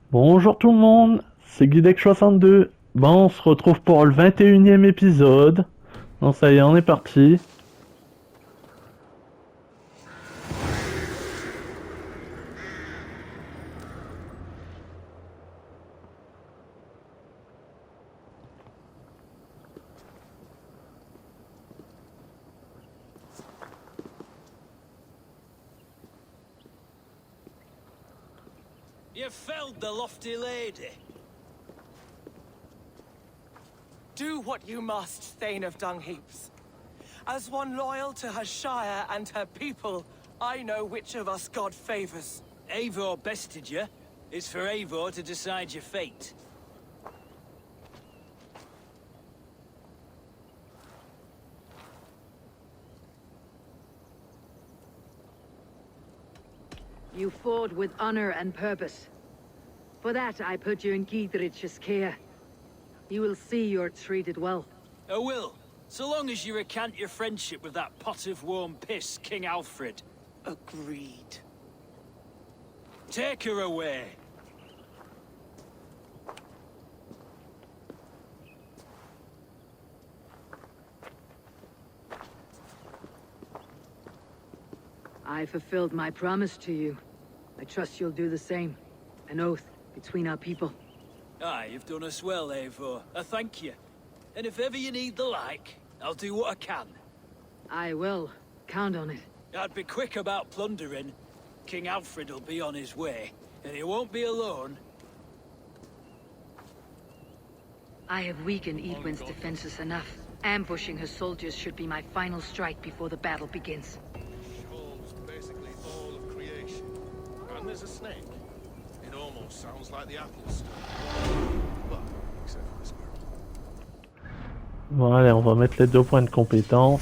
Bonjour tout le monde, c'est Guidec62. Bon, on se retrouve pour le 21e épisode. Non, ça y est, on est parti. You felled the lofty lady. Do what you must, Thane of Dungheaps. As one loyal to her shire and her people, I know which of us God favors. Eivor bested you. It's for Eivor to decide your fate. You fought with honor and purpose. For that, I put you in Giedrich's care. You will see you're treated well. I will, so long as you recant your friendship with that pot of warm piss, King Alfred. Agreed. Take her away. I fulfilled my promise to you. I trust you'll do the same. An oath between our people. Aye, you've done us well, Eivor. I thank you. And if ever you need the like, I'll do what I can. I will. Count on it. I'd be quick about plundering. King Alfred will be on his way, and he won't be alone. I have weakened Edwin's defenses enough. Ambushing her soldiers should be my final strike before the battle begins. Shoals basically all of creation. And there's a snake. It almost sounds like the apple store. Well, except for the squirrel. Bon, allez, on va mettre les 2 points de compétence.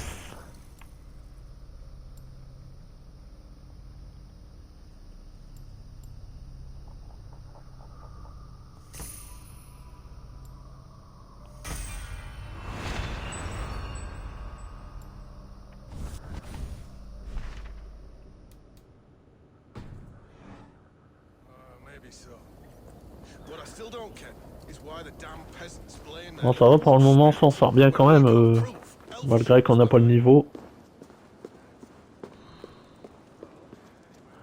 Maybe so. What I still don't get is why the damn peasants blame Bon, ça va, pour le moment, on s'en sort bien quand même, malgré qu'on n'a pas le niveau.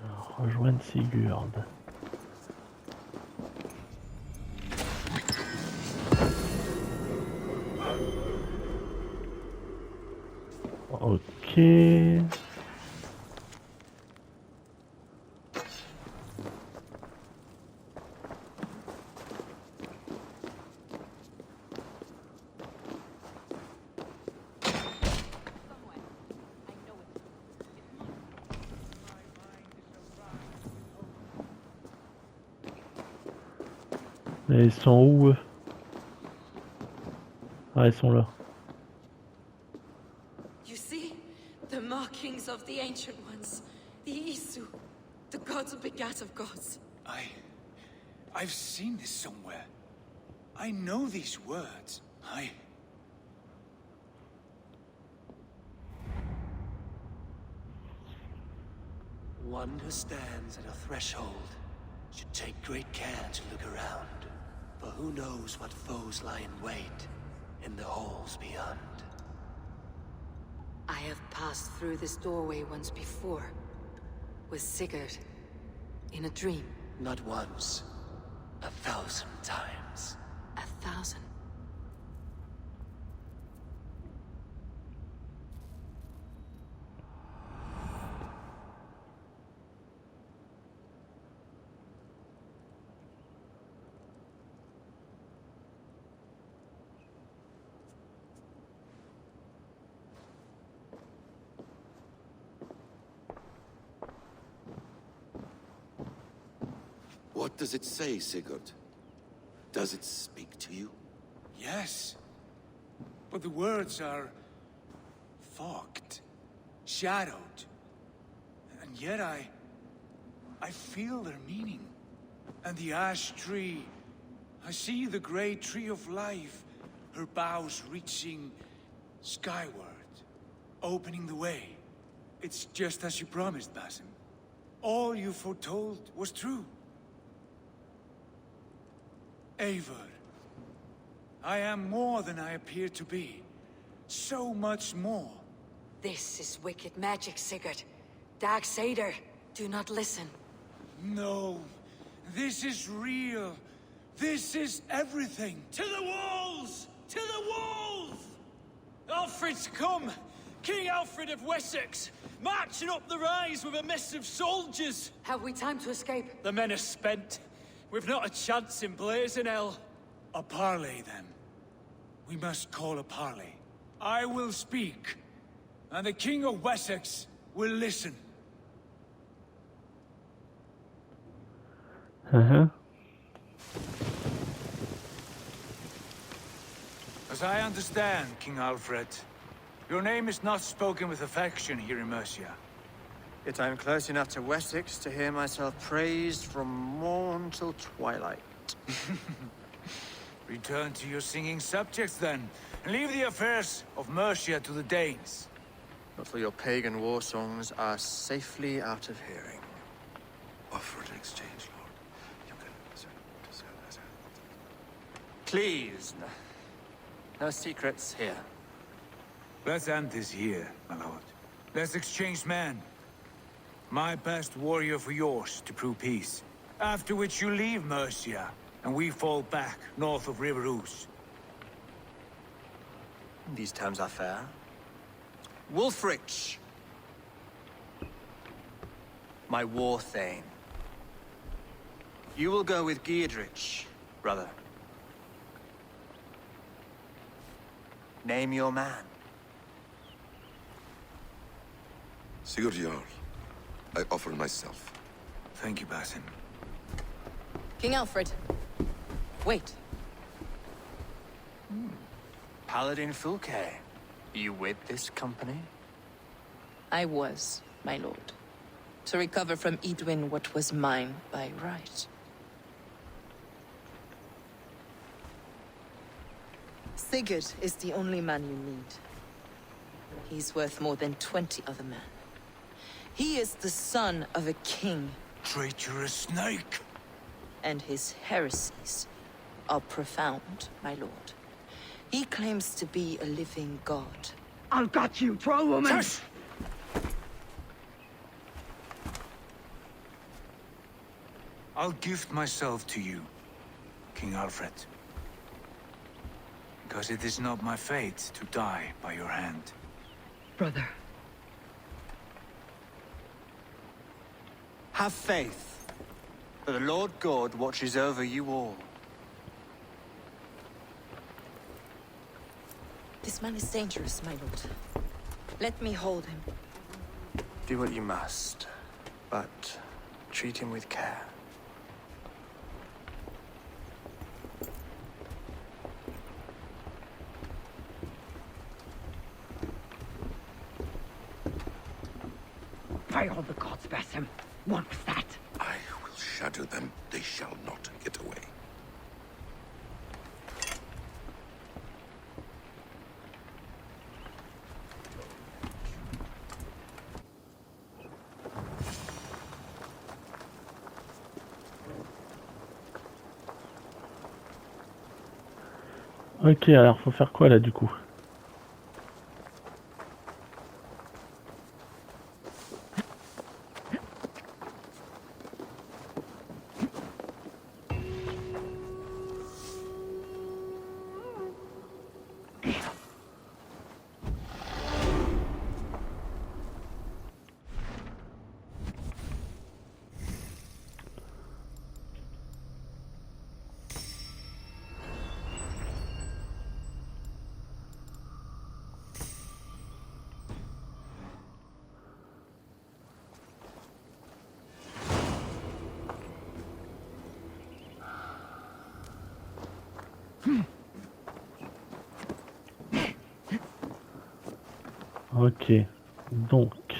Alors, rejoindre Sigurd. Ok. Et ils sont où eux? Ah, ils sont là. You see? The markings of the ancient ones. The Isu. The gods begat of gods. I've seen this somewhere. I know these words. One who stands at a threshold should take great care to look around, for who knows what foes lie in wait in the halls beyond. I have passed through this doorway once before. With Sigurd. In a dream. Not once, 1,000 times. 1,000. What does it say, Sigurd? Does it speak to you? Yes. But the words are fogged, shadowed. And yet I feel their meaning. And the ash tree, I see the great tree of life, her boughs reaching skyward, opening the way. It's just as you promised, Basim. All you foretold was true. Eivor, I am more than I appear to be. So much more. This is wicked magic, Sigurd. Darksider, do not listen. No, this is real. This is everything. To the walls! To the walls! Alfred's come! King Alfred of Wessex! Marching up the rise with a mess of soldiers! Have we time to escape? The men are spent. We've not a chance in blazing hell. A parley, then. We must call a parley. I will speak, and the King of Wessex will listen. As I understand, King Alfred, your name is not spoken with affection here in Mercia. Yet I am close enough to Wessex to hear myself praised from morn till twilight. Return to your singing subjects, then, and leave the affairs of Mercia to the Danes. But for your pagan war songs are safely out of hearing. Offer an exchange, Lord. You can... Please, no secrets here. Let's end this here, my lord. Let's exchange men. My best warrior for yours to prove peace. After which you leave Mercia, and we fall back north of River Ouse. These terms are fair. Wulfrich, my war thane. You will go with Giedrich, brother. Name your man. Sigurd Jarl, I offer myself. Thank you, Basim. King Alfred. Wait. Paladin Fulke, you with this company? I was, my lord. To recover from Edwin what was mine by right. Sigurd is the only man you need. He's worth more than 20 other men. He is the son of a king. Traitorous snake! And his heresies are profound, my lord. He claims to be a living god. I'll got you, troll woman! Tush! I'll gift myself to you, King Alfred. Because it is not my fate to die by your hand. Brother. Have faith, for the Lord God watches over you all. This man is dangerous, my lord. Let me hold him. Do what you must, but treat him with care. By all the gods, Basim. What was that? I will shatter them. They shall not get away. Ok, alors faut faire quoi là du coup? Ok, donc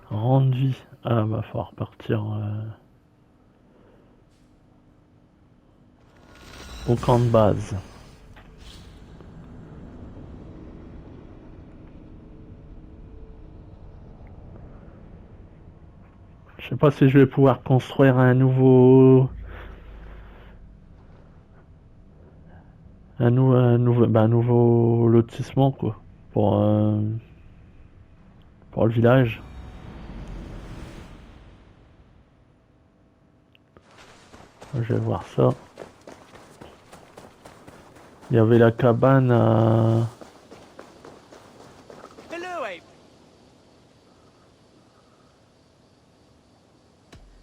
rendre vie. Ah bah faut repartir au camp de base. Je sais pas si je vais pouvoir construire un nouveau un nouveau lotissement quoi pour le village. Je vais voir ça. Il y avait la cabane à... Hello, Ape.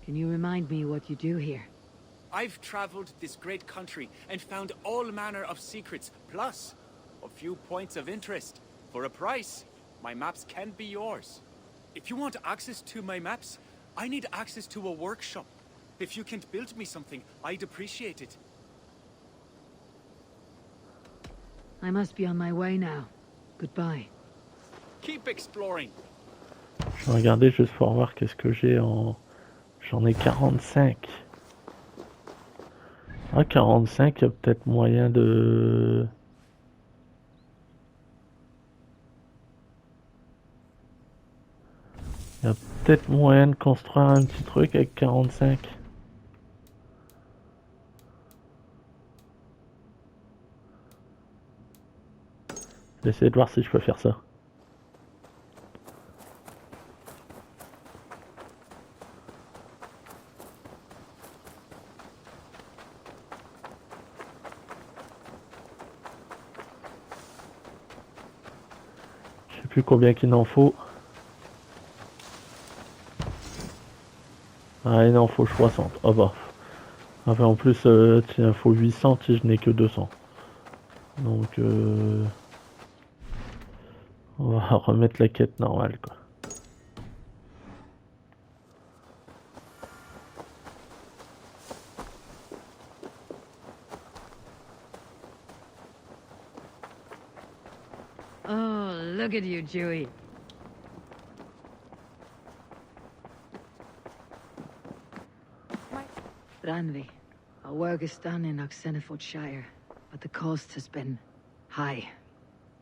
Can you remind me what you do here? I've traveled this great country and found all manner of secrets, plus a few points of interest. For a price, my maps can be yours. If you want access to my maps, I need access to a workshop. If you can build me something, I'd appreciate it. I must be on my way now. Goodbye. Keep exploring. Je vais regarder juste pour voir qu'est-ce que j'ai en... J'en ai 45. Ah, 45, il y a peut-être moyen de... Il y a peut-être moyen de construire un petit truc avec 45. Je vais essayer de voir si je peux faire ça. Je sais plus combien qu'il en faut. Ah, il en faut 60. Oh bah. Enfin, en plus, il en faut 800 si je n'ai que 200. Donc, on va remettre la quête normale, quoi. Oh, look at you, Dewey. Branvi, our work is done in Oxenfordshire, but the cost has been high.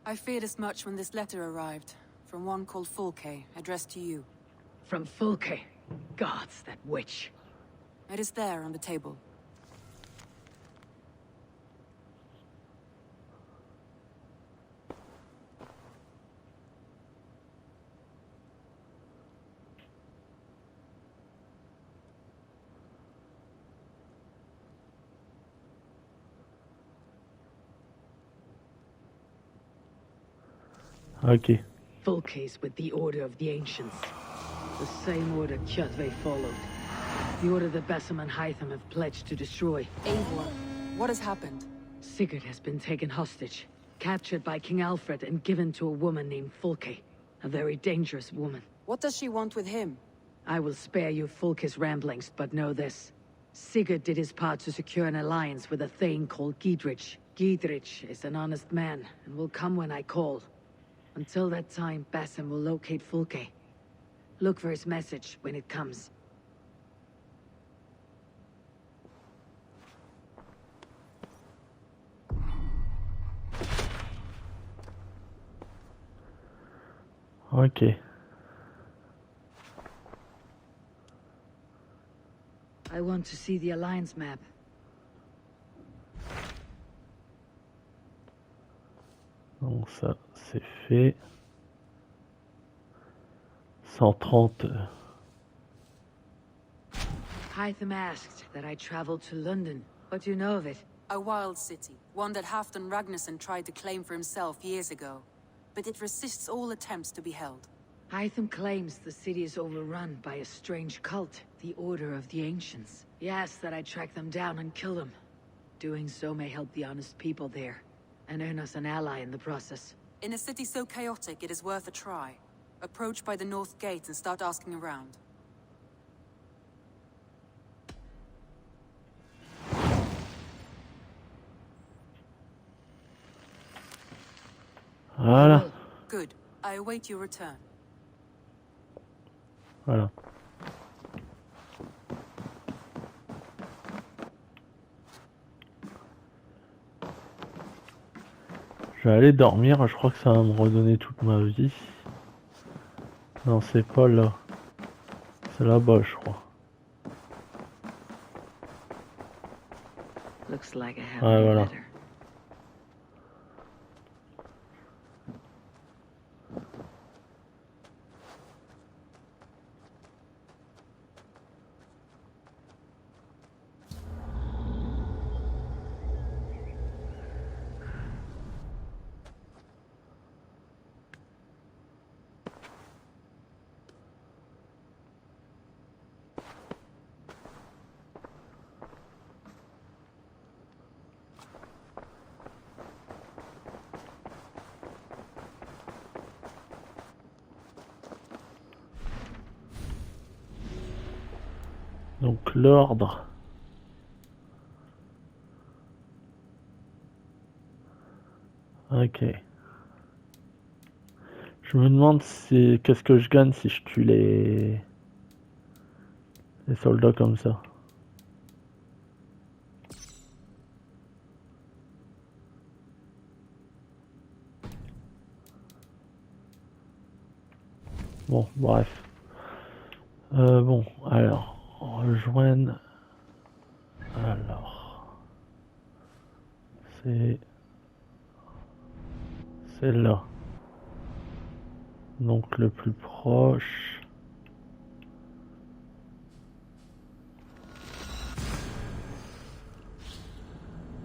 I feared as much when this letter arrived, from one called Fulke, addressed to you. From Fulke. Gods, that witch. It is there on the table. Ok. Fulke's with the Order of the Ancients. The same order Kjotve followed. The order the Besem and Hytham have pledged to destroy. Eivor, what has happened? Sigurd has been taken hostage, captured by King Alfred and given to a woman named Fulke. A very dangerous woman. What does she want with him? I will spare you Fulke's ramblings, but know this. Sigurd did his part to secure an alliance with a thane called Giedrich. Giedrich is an honest man, and will come when I call. Until that time, Basim will locate Fulke. Look for his message when it comes. Ok. I want to see the Alliance map. Donc ça, c'est fait. 130. Hytham asked that I travel to London. What do you know of it? A wild city, one that Halfdan Ragnarsson tried to claim for himself years ago. But it resists all attempts to be held. Hytham claims the city is overrun by a strange cult, the Order of the Ancients. He asks that I track them down and kill them. Doing so may help the honest people there, and earn us an ally in the process. In a city so chaotic, it is worth a try. Approach by the North Gate and start asking around. Voilà. Good. I await your return. Voilà. Je vais aller dormir, je crois que ça va me redonner toute ma vie. Non, c'est pas là. C'est là-bas, je crois. Looks like I have Ouais, a voilà. letter. Donc l'ordre. Ok. Je me demande si qu'est-ce que je gagne si je tue les soldats comme ça. Bon, bref. Bon, alors, rejoindre. Alors, c'est là. Donc le plus proche.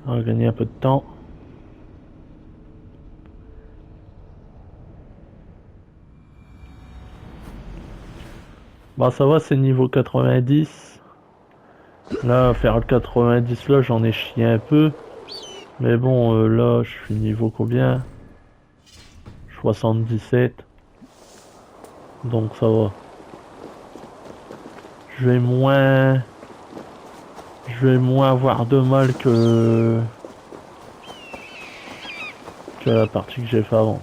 On va gagner un peu de temps. Bah ça va, c'est niveau 90. Là, faire le 90 là, j'en ai chié un peu. Mais bon, là, je suis niveau combien? 77. Donc ça va. Je vais moins avoir de mal que la partie que j'ai fait avant.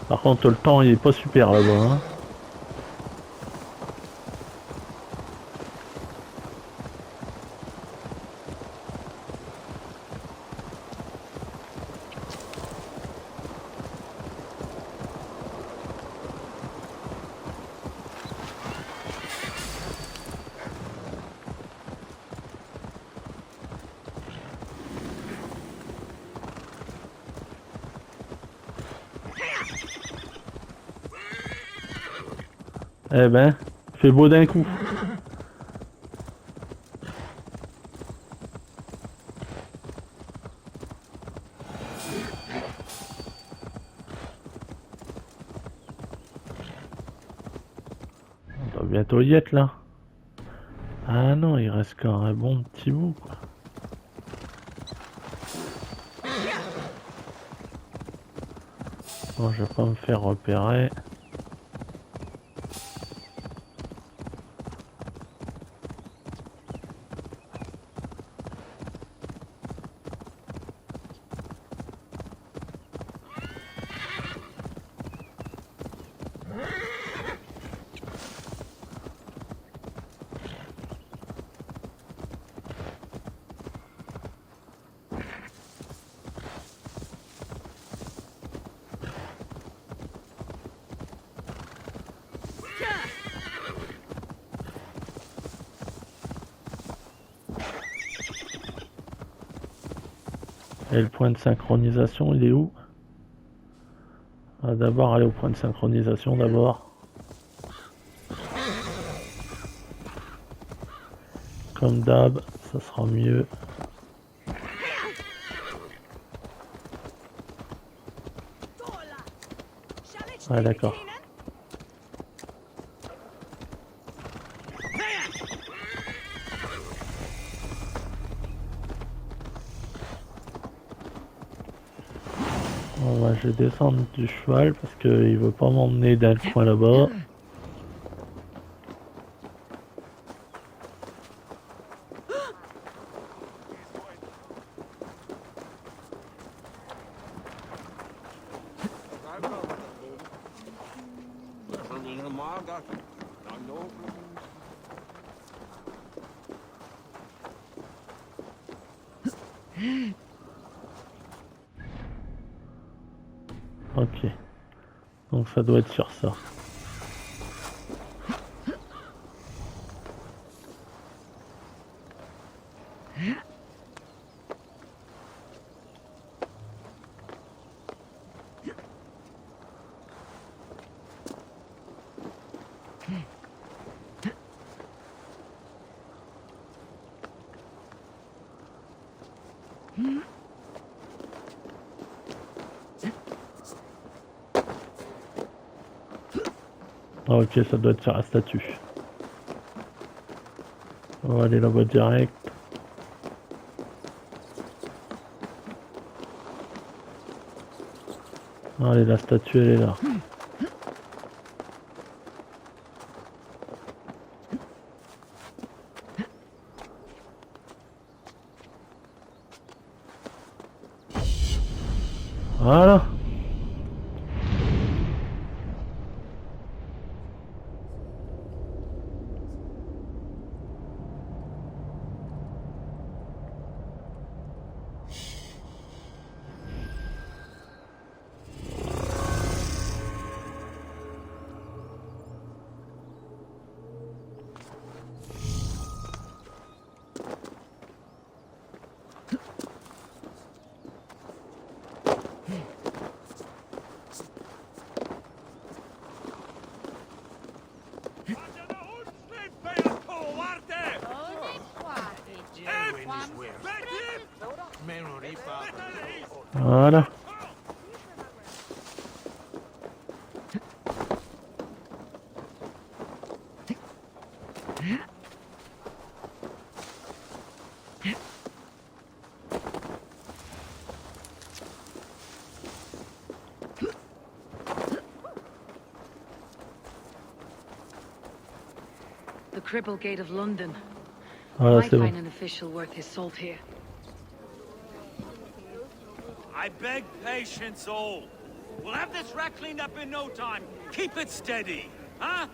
Par contre, le temps il est pas super là-bas. Hein. Eh ben, fait beau d'un coup. On doit bientôt y être là. Ah non, il reste encore un bon petit bout quoi. Bon, je vais pas me faire repérer. Et le point de synchronisation, il est où? On va d'abord aller au point de synchronisation d'abord. Comme d'hab, ça sera mieux. Ouais, d'accord. Bon, bah, je vais descendre du cheval parce qu'il veut pas m'emmener dans le coin là-bas. Ok. Donc ça doit être sur ça. Ah, ok, ça doit être sur la statue. On va aller là-bas direct. Allez, la statue, elle est là. Voilà. Voilà. The Cripple Gate of London. Voilà, Might c'est bon. find an official worth his salt here. I beg patience, all. We'll have this wreck cleaned up in no time. Keep it steady, huh?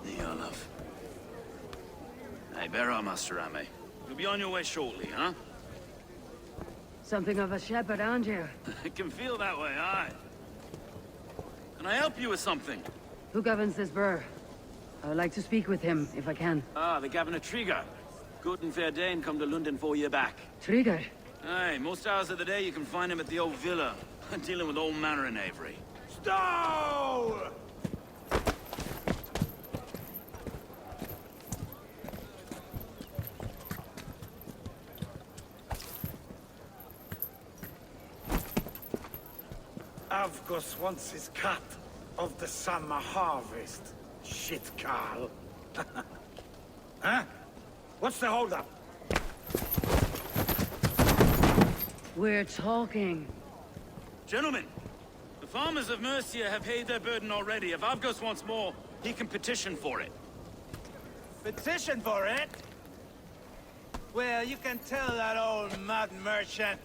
Your love. Hey, bear up, Master Ame. You'll be on your way shortly, huh? Something of a shepherd, aren't you? It can feel that way, aye. Can I help you with something? Who governs this burr? I would like to speak with him, if I can. Ah, the Governor Trigger. Good and fair Dane come to London 4 year back. Trigger? Aye, most hours of the day you can find him at the old villa, dealing with all manner in Avery. Stow! Avgos wants his cut of the summer harvest. Shit, Carl. Huh? What's the holdup? We're talking. Gentlemen, the farmers of Mercia have paid their burden already. If Avgos wants more, he can petition for it. Petition for it? Well, you can tell that old mud merchant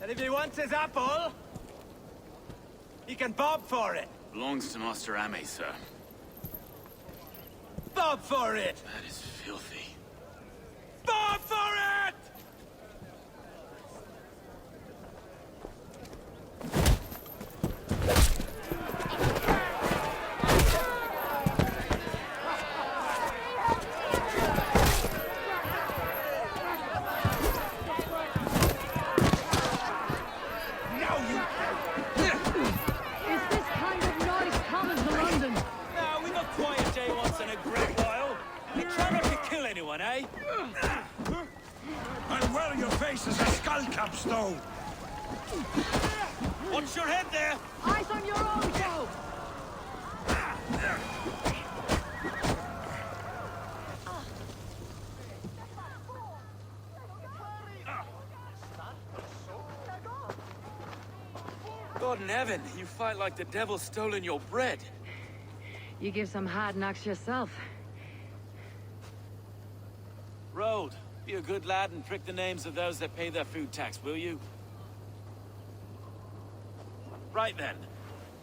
that if he wants his apple, he can bob for it. Belongs to Master Ame, sir. Bob for it! That is filthy. Bob for it! Is this kind of noise common to London? Now, we got quiet day once in a great while. We try not to kill anyone, eh? And well, your face is a skull cap stone. Watch your head there! Eyes on your own, Joe! God in heaven, you fight like the devil's stolen your bread. You give some hard knocks yourself. Road, be a good lad and prick the names of those that pay their food tax, will you? Right then.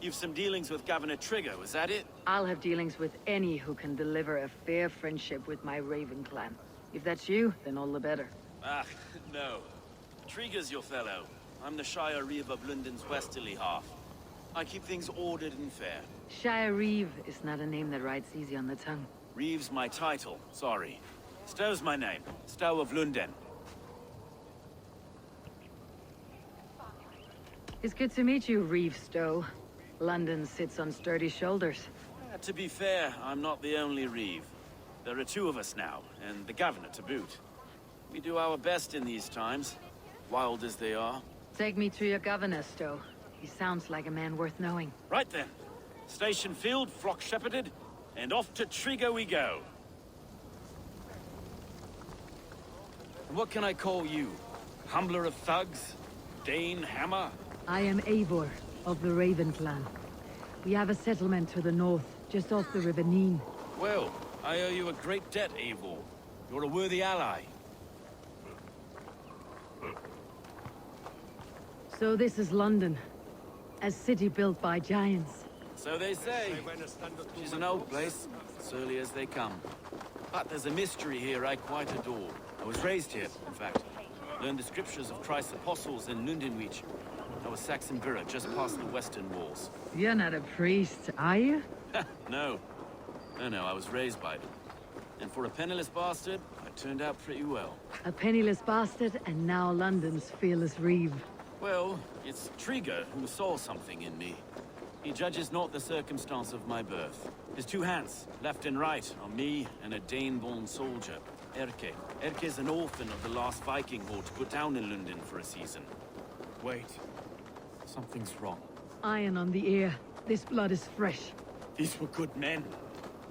You've some dealings with Governor Trigger, was that it? I'll have dealings with any who can deliver a fair friendship with my Raven clan. If that's you, then all the better. Ah, no. Trigger's your fellow. I'm the Shire Reeve of London's westerly half. I keep things ordered and fair. Shire Reeve is not a name that rides easy on the tongue. Reeve's my title, sorry. Stow's my name. Stow of London. It's good to meet you, Reeve Stowe. London sits on sturdy shoulders. To be fair, I'm not the only Reeve. There are two of us now, and the governor to boot. We do our best in these times. wild as they are. Take me to your governor, Stowe. He sounds like a man worth knowing. Right then. Station filled, flock shepherded, and off to Trigo we go. What can I call you? Humbler of thugs? Dane Hammer? I am Eivor, of the Raven clan. We have a settlement to the north, just off the River Neen. Well, I owe you a great debt, Eivor. You're a worthy ally. So this is London. A city built by giants. So they say. She's an old place, surly as they come. But there's a mystery here I quite adore. I was raised here, in fact. Learned the scriptures of Christ's apostles in Lundenwich. I was Saxon Borough, just past the western walls. You're not a priest, are you? No. No, I was raised by them. And for a penniless bastard, I turned out pretty well. A penniless bastard, and now London's fearless reeve. Well, it's Trigo who saw something in me. He judges not the circumstance of my birth. His two hands, left and right, on me and a Dane-born soldier, Erke. Erke's an orphan of the last Viking horde put down in London for a season. Wait. Something's wrong. Iron on the ear. This blood is fresh. These were good men.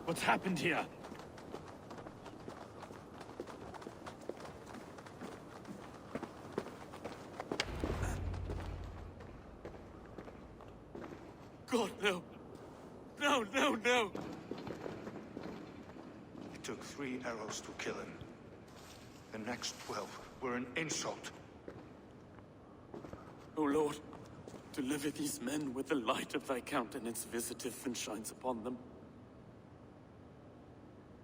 What's happened here? God, no. No. It took 3 arrows to kill him. The next 12 were an insult. O Lord, deliver these men with the light of thy countenance visiteth and shines upon them.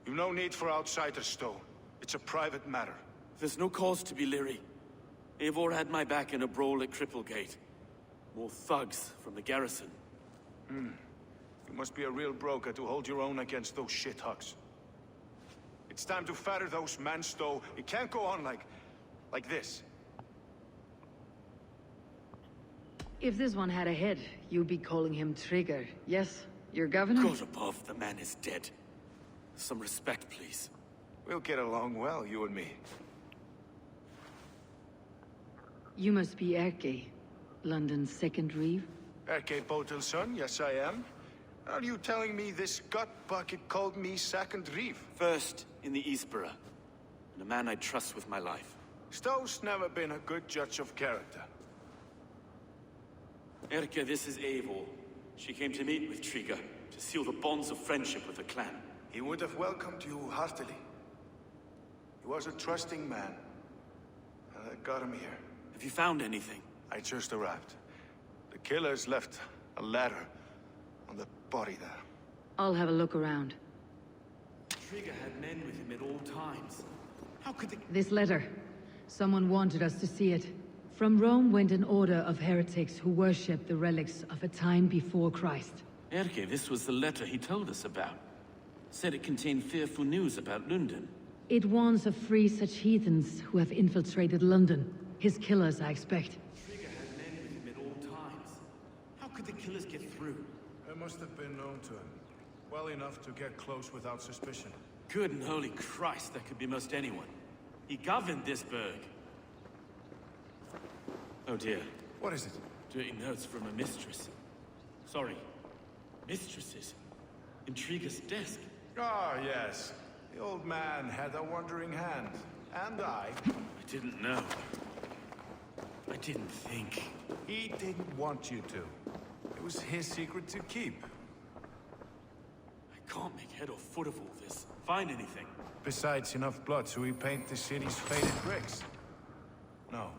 You've no need for outsiders, Stowe. It's a private matter. There's no cause to be leery. Eivor had my back in a brawl at Cripplegate. More thugs from the garrison. You must be a real broker to hold your own against those shithugs. It's time to fetter those men, Stowe. It can't go on like this. If this one had a head, you'd be calling him Trigger. Yes? Your governor? God above, the man is dead. Some respect, please. We'll get along well, you and me. You must be Erke, London's second reeve. Erke Botel's son, yes I am. Are you telling me this gut bucket called me second reeve? First in the Eastborough, and a man I trust with my life. Stowe's never been a good judge of character. Erke, this is Eivor. She came to meet with Triga, to seal the bonds of friendship with the clan. He would have welcomed you heartily. He was a trusting man. And I got him here. Have you found anything? I just arrived. The killers left a ladder on the body there. I'll have a look around. Triga had men with him at all times. How could they... This letter. Someone wanted us to see it. From Rome went an order of heretics who worshipped the relics of a time before Christ. Erke, this was the letter he told us about. Said it contained fearful news about London. It warns of 3 such heathens who have infiltrated London. His killers, I expect. Triga had men with him at all times. How could the killers get through? It must have been known to him. Well enough to get close without suspicion. Good and holy Christ, that could be most anyone. He governed this burg. Oh dear. What is it? Dirty notes from a mistress. Sorry. Mistresses. In Triga's desk. Ah, yes. The old man had a wandering hand. And I didn't know. I didn't think. He didn't want you to. It was his secret to keep. I can't make head or foot of all this. Find anything. Besides enough blood so we paint the city's faded bricks. No.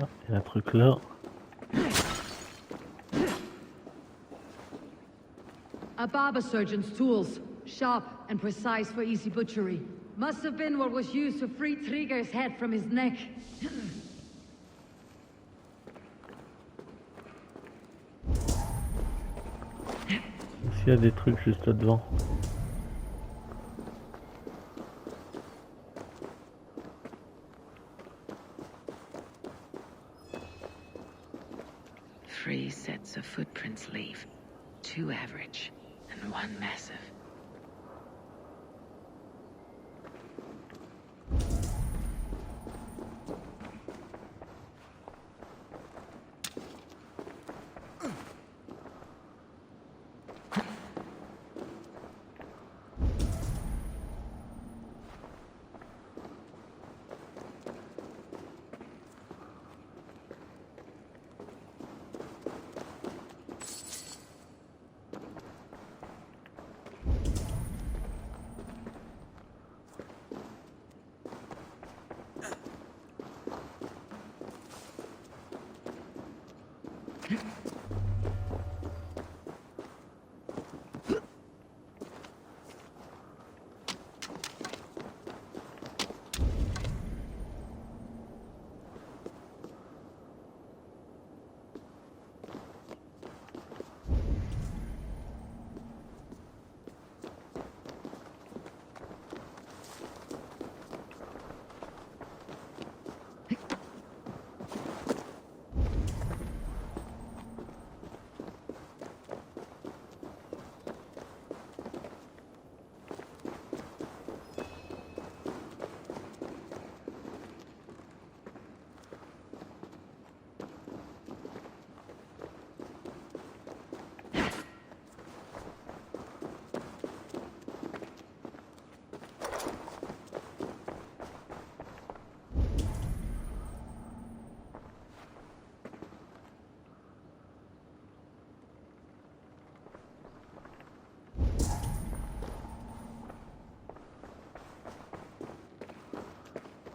Ah, il y a un truc là. A barber surgeon's tools. Sharp and precise for easy butchery. Must have been what was used to free Trigger's head from his neck. Est-ce qu'il y a des trucs juste là-devant? Three sets of footprints leave. 2 average, and 1 massive.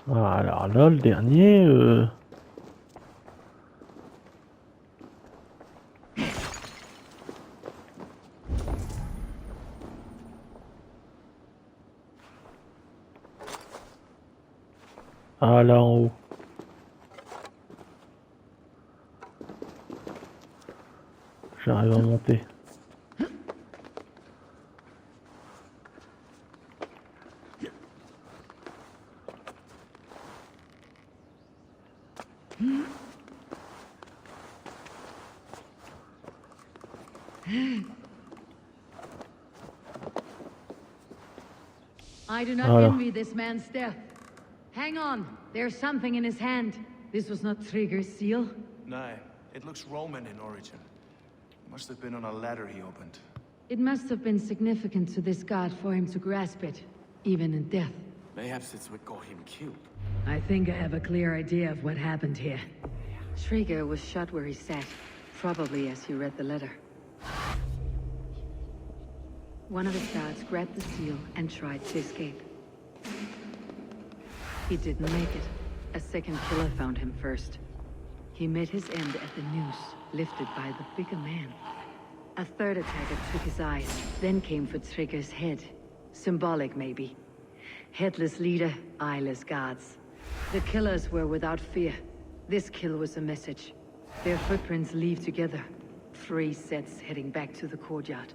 Ah, alors là, le dernier... Ah, là en haut. J'arrive à monter. I do not envy this man's death. Hang on, there's something in his hand. This was not Trigger's seal. No, it looks Roman in origin. Must have been on a ladder he opened. It must have been significant to this god for him to grasp it, even in death. Mayhaps it's what got him killed. I think I have a clear idea of what happened here. Trigger was shot where he sat, probably as he read the letter. One of his guards grabbed the seal and tried to escape. He didn't make it. A second killer found him first. He met his end at the noose, lifted by the bigger man. A third attacker took his eyes, then came for Trigger's head. Symbolic, maybe. Headless leader, eyeless guards. The killers were without fear. This kill was a message. Their footprints leave together. 3 sets heading back to the courtyard.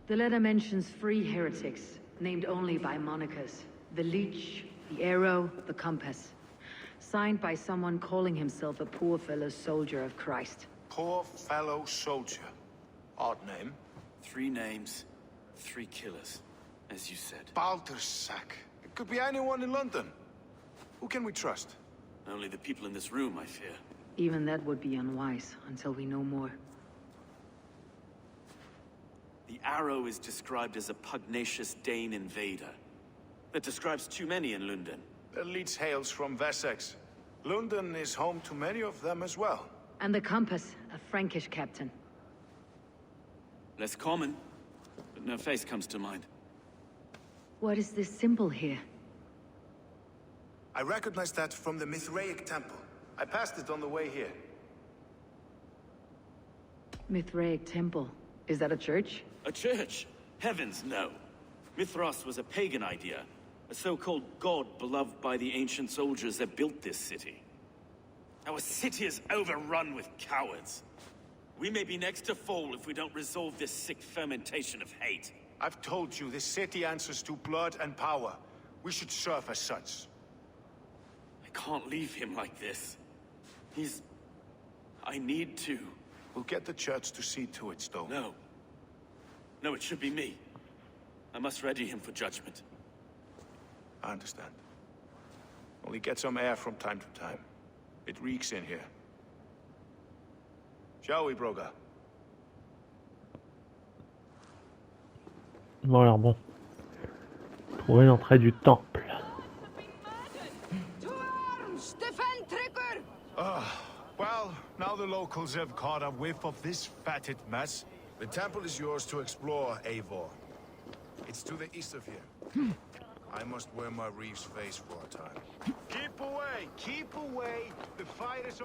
The letter mentions 3 heretics, named only by monikers. The Leech, the Arrow, the Compass. Signed by someone calling himself a poor fellow soldier of Christ. Poor fellow soldier. Odd name. 3 names, 3 killers, as you said. Baldersack. It could be anyone in London. Who can we trust? Only the people in this room, I fear. Even that would be unwise, until we know more. The Arrow is described as a pugnacious Dane invader. That describes too many in London. The Leech hails from Wessex. London is home to many of them as well. And the Compass, a Frankish captain. Less common, but no face comes to mind. What is this symbol here? I recognize that from the Mithraic temple. I passed it on the way here. Mithraic temple. Is that a church? A church? Heavens, no. Mithras was a pagan idea. A so-called god beloved by the ancient soldiers that built this city. Our city is overrun with cowards. We may be next to fall if we don't resolve this sick fermentation of hate. I've told you, this city answers to blood and power. We should serve as such. I can't leave him like this. He's... I need to. We'll get the church to see to it, Stone. No. No, it should be me. I must ready him for judgment. I understand. Only get some air from time to time. It reeks in here. Shall we, Broga? Bon alors bon. Trouver l'entrée du temple. Well, now the locals have caught a whiff of this fatted mess. The temple is yours to explore, Eivor. It's to the east of here. I must wear my reef's face for a time. Keep away! Keep away! The fight is...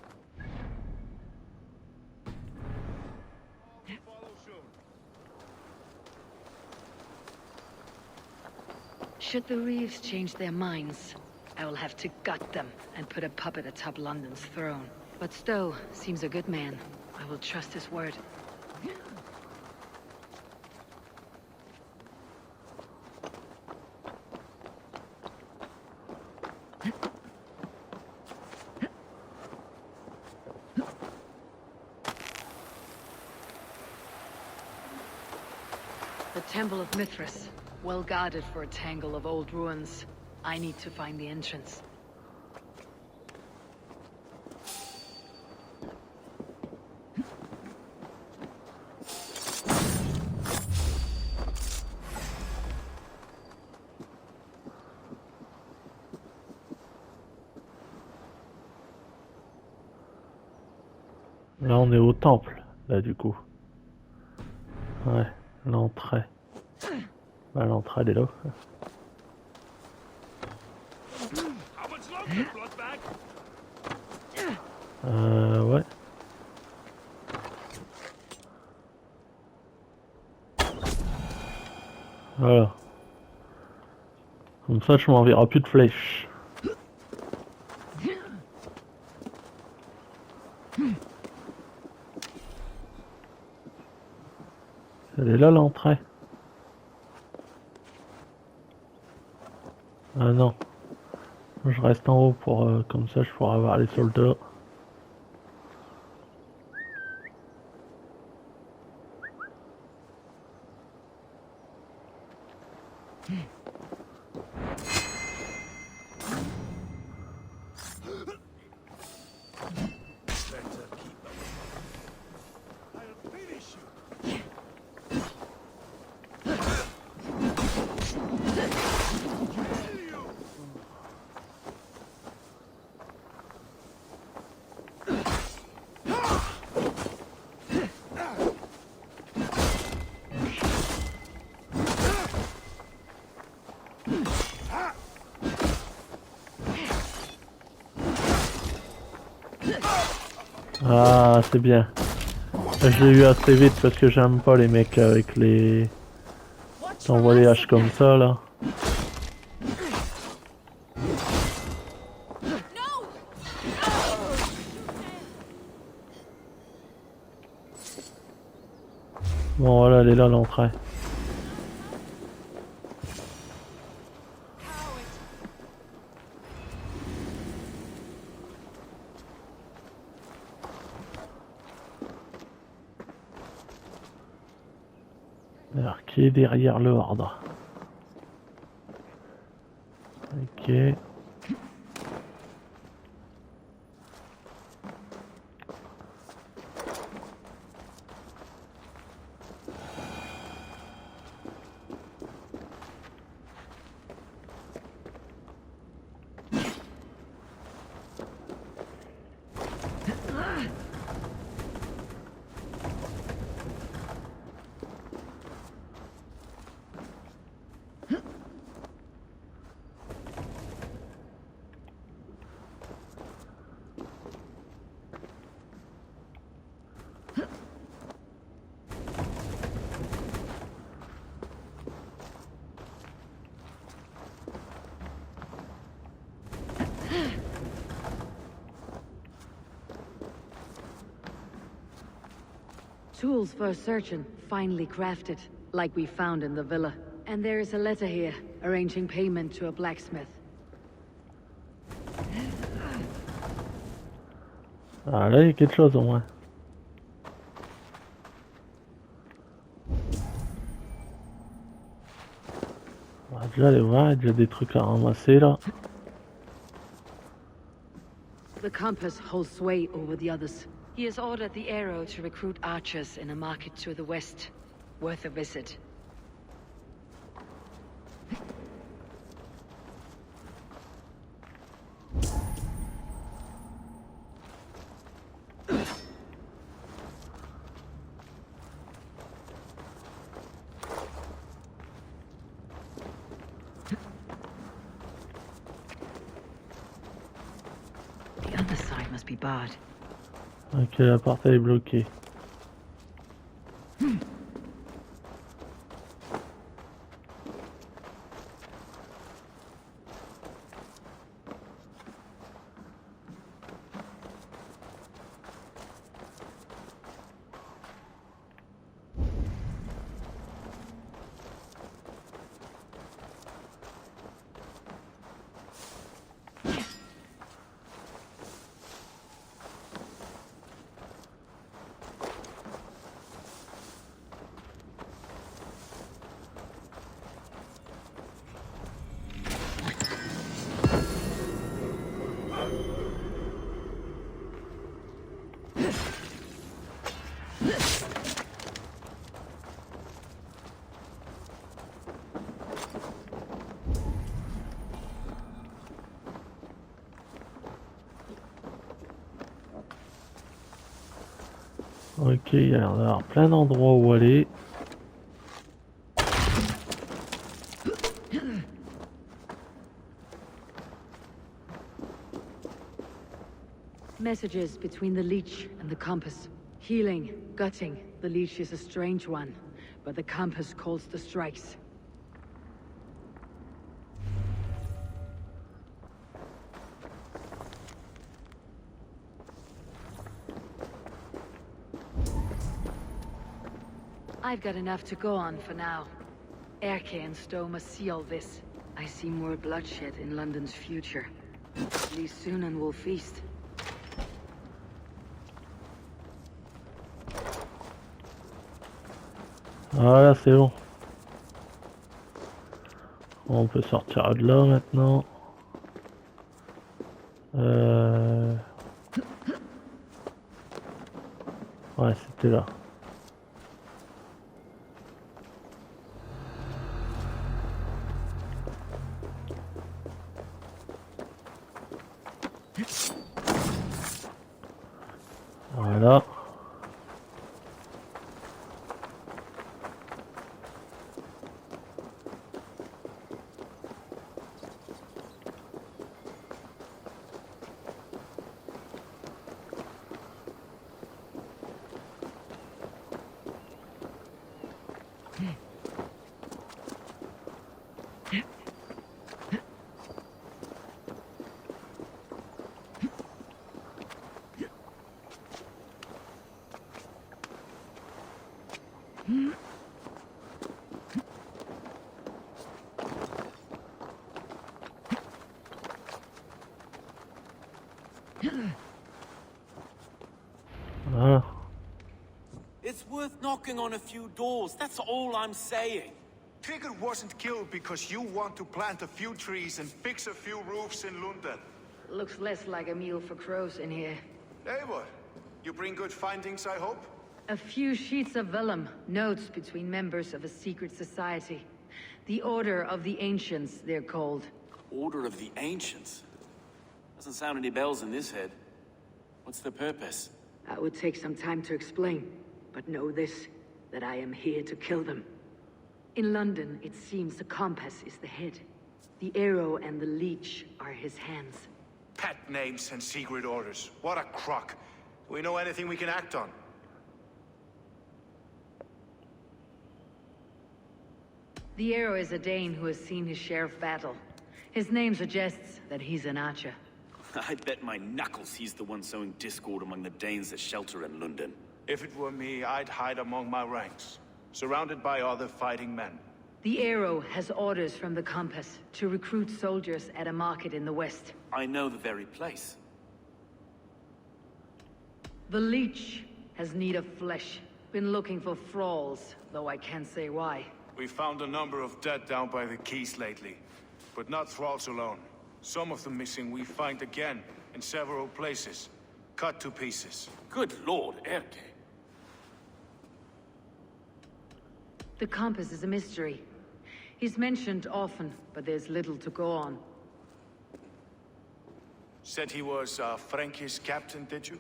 Follow soon. Should the Reeves change their minds, I will have to gut them and put a puppet atop London's throne. But Stowe seems a good man. I will trust his word. The Temple of Mithras, well guarded for a tangle of old ruins. I need to find the entrance. Là on est au temple, là du coup. Ouais, l'entrée. Bah l'entrée elle est là. Ouais. Voilà. Comme ça je m'enverrai plus de flèches. Elle est là l'entrée. Ah non. Je reste en haut pour comme ça je pourrai avoir les soldats. Ah, c'est bien. Je l'ai eu assez vite parce que j'aime pas les mecs avec les... T'envoies les haches comme ça là. Bon voilà, elle est là l'entrée. Alors, qui est derrière l'ordre? Ok. Tools for searching, finely crafted, like we found in the villa. And there is a letter here, arranging payment to a blacksmith. Ah là, il y a quelque chose au moins. On va déjà aller voir, il y a déjà des trucs à ramasser là. The compass holds sway over the others. He has ordered the arrow to recruit archers in a market to the west. Worth a visit. The other side must be barred. Ok, la porte est bloquée. Ok, il y a l'air d'avoir plein d'endroits où aller. Messages between the leech and the compass. Healing, gutting. The leech is a strange one, but the compass calls the strikes. I've got enough to go on for now. Erke and Stowe must see all this. I see more bloodshed in London's future. At least soon and we'll feast. Voilà, c'est bon. On peut sortir de là maintenant. Ouais, c'était là. Voilà. Voilà. It's worth knocking on a few doors, that's all I'm saying. Tigger wasn't killed because you want to plant a few trees and fix a few roofs in London. Looks less like a meal for crows in here. Hey, what? You bring good findings, I hope? A few sheets of vellum, notes between members of a secret society. The Order of the Ancients, they're called. Order of the Ancients? Doesn't sound any bells in this head. What's the purpose? That would take some time to explain, but know this, that I am here to kill them. In London, it seems the compass is the head. The arrow and the leech are his hands. Pet names and secret orders. What a crock. Do we know anything we can act on? The arrow is a Dane who has seen his share of battle. His name suggests that he's an archer. I bet my knuckles he's the one sowing discord among the Danes that shelter in London. If it were me, I'd hide among my ranks, surrounded by other fighting men. The Arrow has orders from the Compass to recruit soldiers at a market in the west. I know the very place. The Leech has need of flesh. Been looking for thralls, though I can't say why. We found a number of dead down by the quays lately, but not thralls alone. Some of the missing we find again in several places, cut to pieces. Good lord, Erke. The Compass is a mystery. He's mentioned often, but there's little to go on. Said he was a Frankish captain, did you?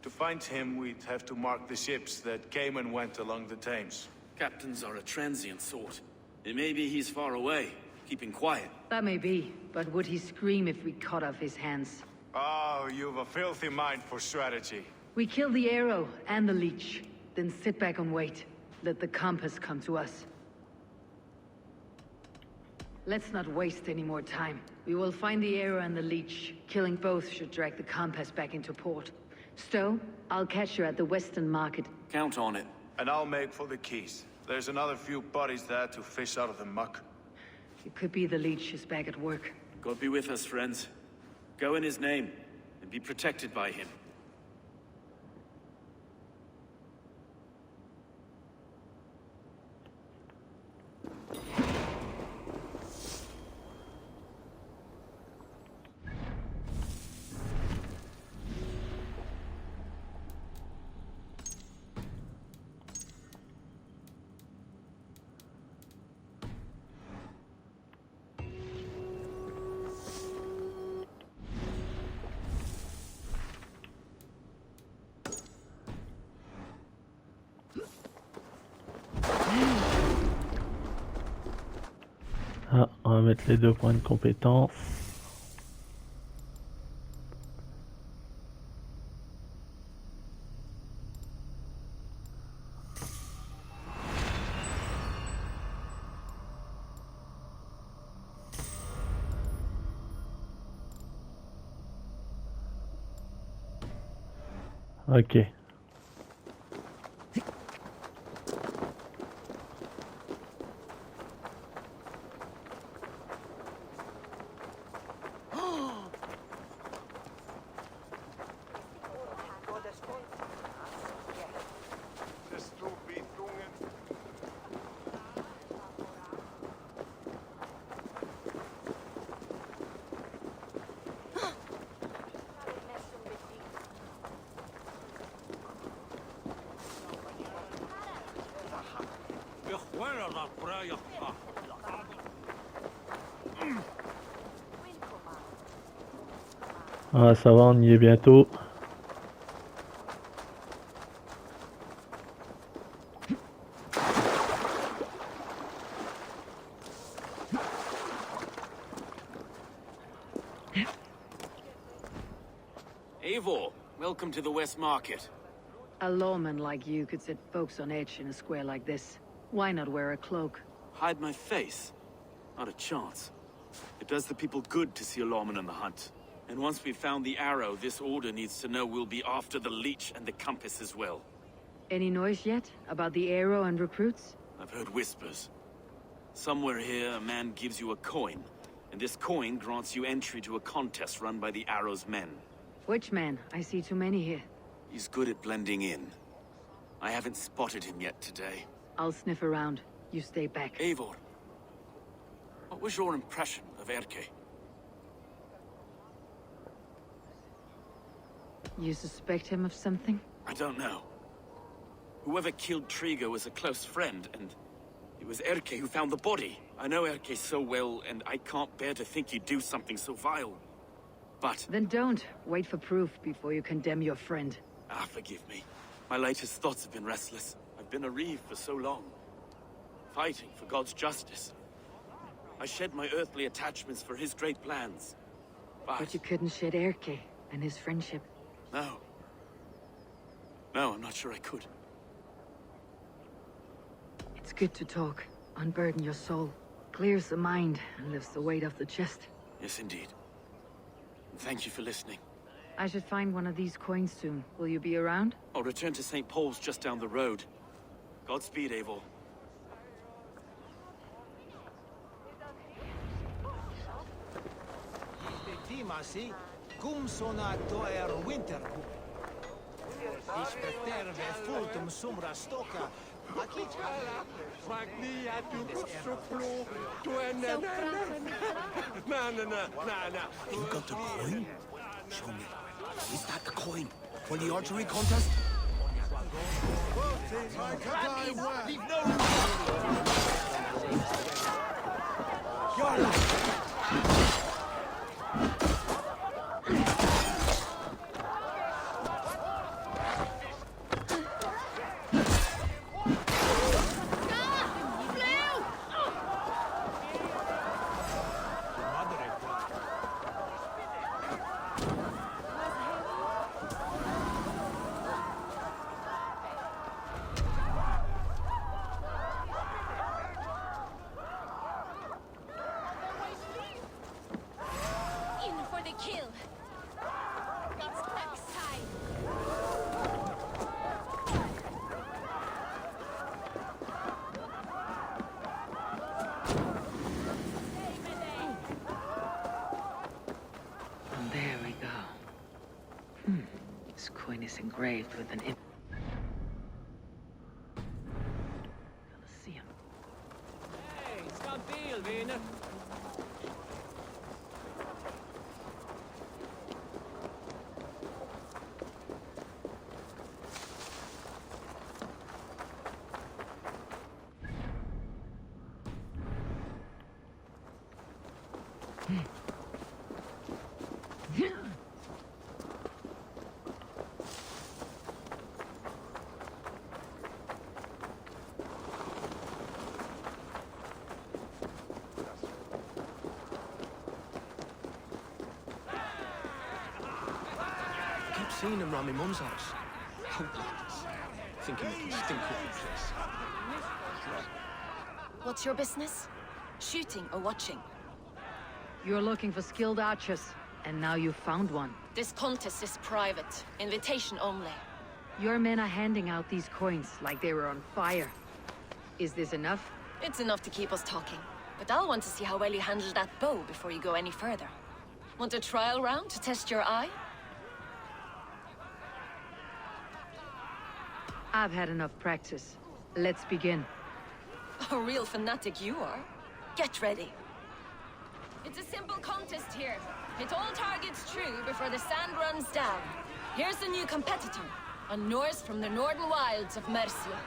To find him, we'd have to mark the ships that came and went along the Thames. Captains are a transient sort. It may be he's far away, keeping quiet. That may be, but would he scream if we cut off his hands? Oh, you've a filthy mind for strategy. We kill the Arrow and the Leech, then sit back and wait. Let the Compass come to us. Let's not waste any more time. We will find the Arrow and the Leech. Killing both should drag the Compass back into port. Stowe, I'll catch you at the Western Market. Count on it. And I'll make for the quays. There's another few bodies there to fish out of the muck. It could be the Leech is back at work. God be with us, friends. Go in his name, and be protected by him. Ah, on va mettre les 2 points de compétence. Ok. Ah, ça va, on y est bientôt. Eivor, welcome to the West Market. A lawman like you could set folks on edge in a square like this. Why not wear a cloak? Hide my face? Not a chance. It does the people good to see a lawman on the hunt. And once we've found the Arrow, this order needs to know we'll be after the Leech and the Compass as well. Any noise yet about the Arrow and recruits? I've heard whispers. Somewhere here, a man gives you a coin, and this coin grants you entry to a contest run by the Arrow's men. Which man? I see too many here. He's good at blending in. I haven't spotted him yet today. I'll sniff around. You stay back. Eivor, what was your impression of Erke? You suspect him of something? I don't know. Whoever killed Triga was a close friend, and it was Erke who found the body. I know Erke so well, and I can't bear to think he'd do something so vile. But... Then don't. Wait for proof before you condemn your friend. Ah, forgive me. My latest thoughts have been restless. I've been a reeve for so long. Fighting for God's justice. I shed my earthly attachments for his great plans. But you couldn't shed Erke and his friendship. No. No, I'm not sure I could. It's good to talk. Unburden your soul. Clears the mind and lifts the weight off the chest. Yes, indeed. And thank you for listening. I should find one of these coins soon. Will you be around? I'll return to St. Paul's just down the road. Godspeed, Abel. Timasi, cum sonato winter. Ich verterve fultum sumra stoka. You got the coin? Show me. Is that the coin for the archery contest? Kill. It's next time. And there we go. This coin is engraved with an Colosseum. Hey, stabil, Wiener. Seen him around my mum's house. Out like this. Thinking he can stink up the place. What's your business? Shooting or watching? You're looking for skilled archers, and now you've found one. This contest is private. Invitation only. Your men are handing out these coins like they were on fire. Is this enough? It's enough to keep us talking. But I'll want to see how well you handle that bow before you go any further. Want a trial round to test your eye? I've had enough practice. Let's begin. A real fanatic you are. Get ready. It's a simple contest here. Hit all targets true before the sand runs down. Here's the new competitor, a Norse from the northern wilds of Mercia.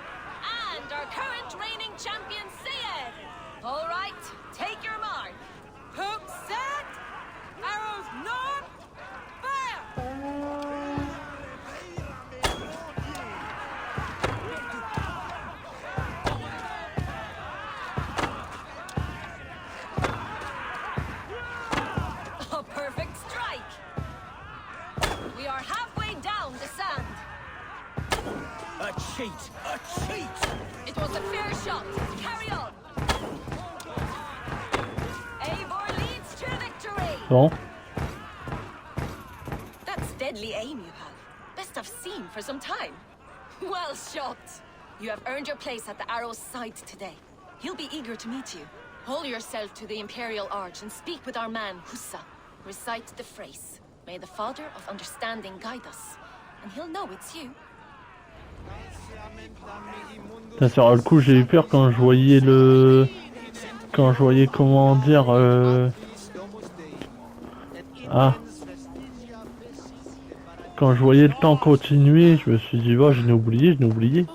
And our current reigning champion, Sayed. All right, take your mark. Hook set. Arrows north. Fire! A perfect strike. We are halfway down the sand. A cheat! A cheat! It was a fair shot. Carry on. Eivor leads to victory. Bon. That's deadly aim you have. Best I've seen for some time. Well shot. You have earned your place at the arrow's side today. He'll be eager to meet you. Hold yourself to the Imperial Arch and speak with our man, Hussa. Recite the phrase. May the Father of Understanding guide us. And he'll know it's you. Putain, sur le coup j'ai eu peur quand je voyais le... Quand je voyais comment dire... Ah. Quand je voyais le temps continuer, je me suis dit, oh, je l'ai oublié.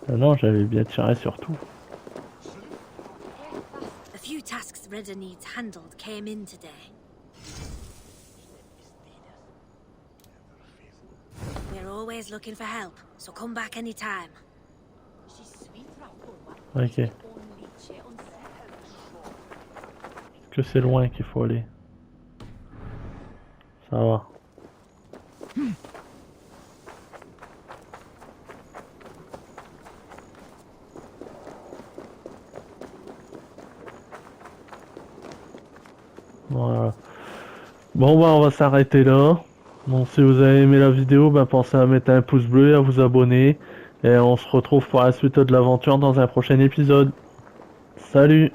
Ah non, j'avais bien tiré sur tout. A few tasks Redder needs handled came in today. We're always looking for help, so come back anytime. Ok. Que c'est loin qu'il faut aller. Ça va. Voilà. Bon bah on va s'arrêter là. Bon, si vous avez aimé la vidéo, ben, pensez à mettre un pouce bleu et à vous abonner. Et on se retrouve pour la suite de l'aventure dans un prochain épisode. Salut!